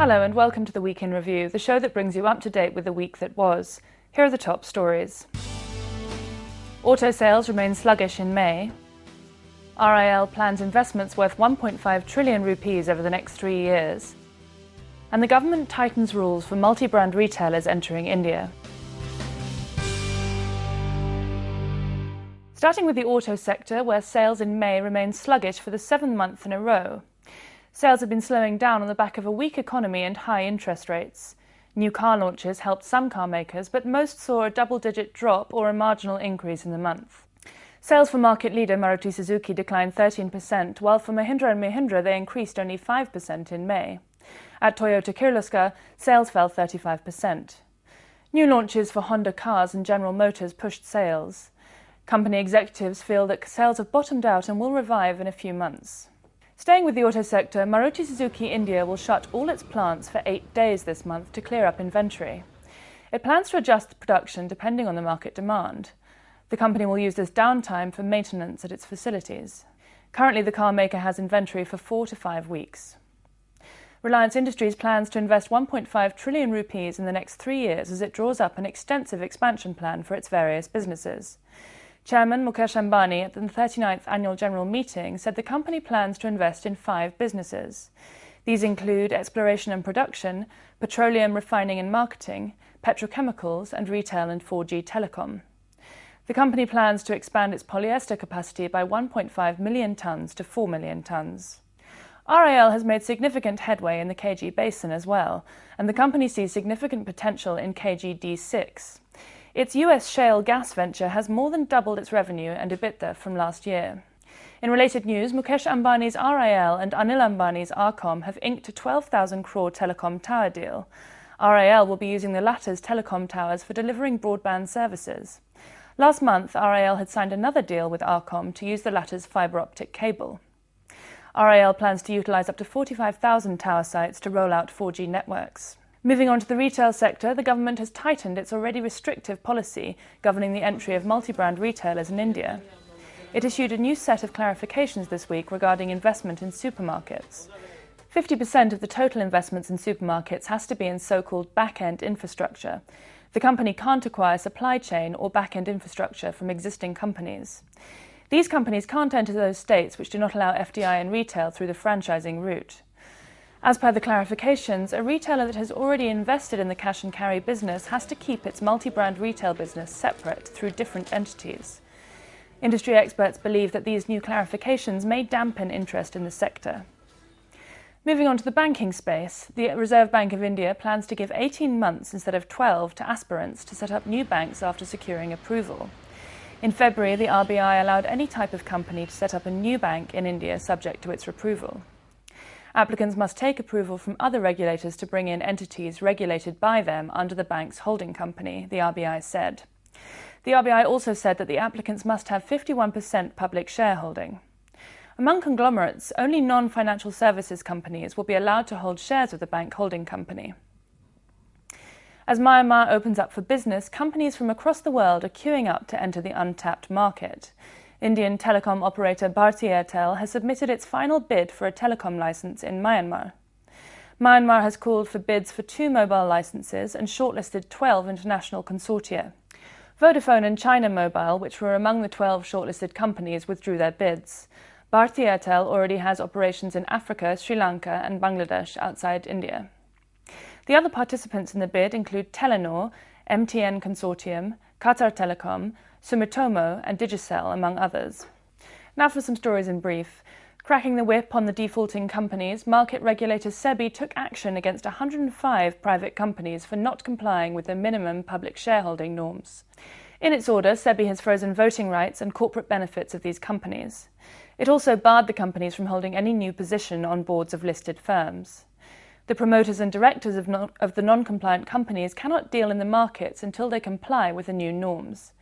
Hello and welcome to the Week in Review, the show that brings you up to date with the week that was. Here are the top stories. Auto sales remain sluggish in May. RIL plans investments worth 1.5 trillion rupees over the next 3 years. And the government tightens rules for multi-brand retailers entering India. Starting with the auto sector, where sales in May remain sluggish for the 7th month in a row. Sales have been slowing down on the back of a weak economy and high interest rates. New car launches helped some car makers, but most saw a double-digit drop or a marginal increase in the month. Sales for market leader Maruti Suzuki declined 13%, while for Mahindra & Mahindra they increased only 5% in May. At Toyota Kirloskar, sales fell 35%. New launches for Honda cars and General Motors pushed sales. Company executives feel that sales have bottomed out and will revive in a few months. Staying with the auto sector, Maruti Suzuki India will shut all its plants for 8 days this month to clear up inventory. It plans to adjust production depending on the market demand. The company will use this downtime for maintenance at its facilities. Currently, the car maker has inventory for 4 to 5 weeks. Reliance Industries plans to invest 1.5 trillion rupees in the next 3 years as it draws up an extensive expansion plan for its various businesses. Chairman Mukesh Ambani at the 39th Annual General Meeting said the company plans to invest in 5 businesses. These include exploration and production, petroleum refining and marketing, petrochemicals, and retail and 4G telecom. The company plans to expand its polyester capacity by 1.5 million tonnes to 4 million tonnes. RIL has made significant headway in the KG Basin as well, and the company sees significant potential in KG D6. Its US shale gas venture has more than doubled its revenue and EBITDA from last year. In related news, Mukesh Ambani's RIL and Anil Ambani's Arcom have inked a 12,000 crore telecom tower deal. RIL will be using the latter's telecom towers for delivering broadband services. Last month, RIL had signed another deal with Arcom to use the latter's fibre optic cable. RIL plans to utilise up to 45,000 tower sites to roll out 4G networks. Moving on to the retail sector, the government has tightened its already restrictive policy governing the entry of multi-brand retailers in India. It issued a new set of clarifications this week regarding investment in supermarkets. 50% of the total investments in supermarkets has to be in so-called back-end infrastructure. The company can't acquire supply chain or back-end infrastructure from existing companies. These companies can't enter those states which do not allow FDI in retail through the franchising route. As per the clarifications, a retailer that has already invested in the cash and carry business has to keep its multi-brand retail business separate through different entities. Industry experts believe that these new clarifications may dampen interest in the sector. Moving on to the banking space, the Reserve Bank of India plans to give 18 months instead of 12 to aspirants to set up new banks after securing approval. In February, the RBI allowed any type of company to set up a new bank in India subject to its approval. Applicants must take approval from other regulators to bring in entities regulated by them under the bank's holding company, the RBI said. The RBI also said that the applicants must have 51% public shareholding. Among conglomerates, only non-financial services companies will be allowed to hold shares of the bank holding company. As Myanmar opens up for business, companies from across the world are queuing up to enter the untapped market. Indian telecom operator Bharti Airtel has submitted its final bid for a telecom licence in Myanmar. Myanmar has called for bids for 2 mobile licences and shortlisted 12 international consortia. Vodafone and China Mobile, which were among the 12 shortlisted companies, withdrew their bids. Bharti Airtel already has operations in Africa, Sri Lanka and Bangladesh outside India. The other participants in the bid include Telenor, MTN Consortium, Qatar Telecom, Sumitomo and Digicel, among others. Now for some stories in brief. Cracking the whip on the defaulting companies, market regulator SEBI took action against 105 private companies for not complying with the minimum public shareholding norms. In its order, SEBI has frozen voting rights and corporate benefits of these companies. It also barred the companies from holding any new position on boards of listed firms. The promoters and directors of the non-compliant companies cannot deal in the markets until they comply with the new norms.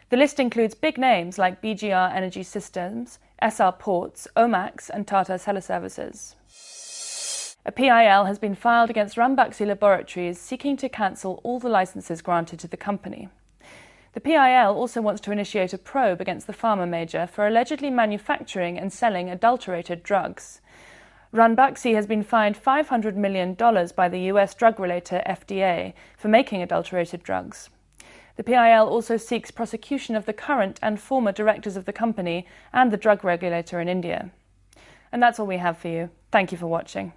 The list includes big names like BGR Energy Systems, SR Ports, Omax and Tata Teleservices. A PIL has been filed against Ranbaxy Laboratories seeking to cancel all the licences granted to the company. The PIL also wants to initiate a probe against the pharma major for allegedly manufacturing and selling adulterated drugs. Ranbaxy has been fined $500 million by the US drug regulator FDA for making adulterated drugs. The PIL also seeks prosecution of the current and former directors of the company and the drug regulator in India. And that's all we have for you. Thank you for watching.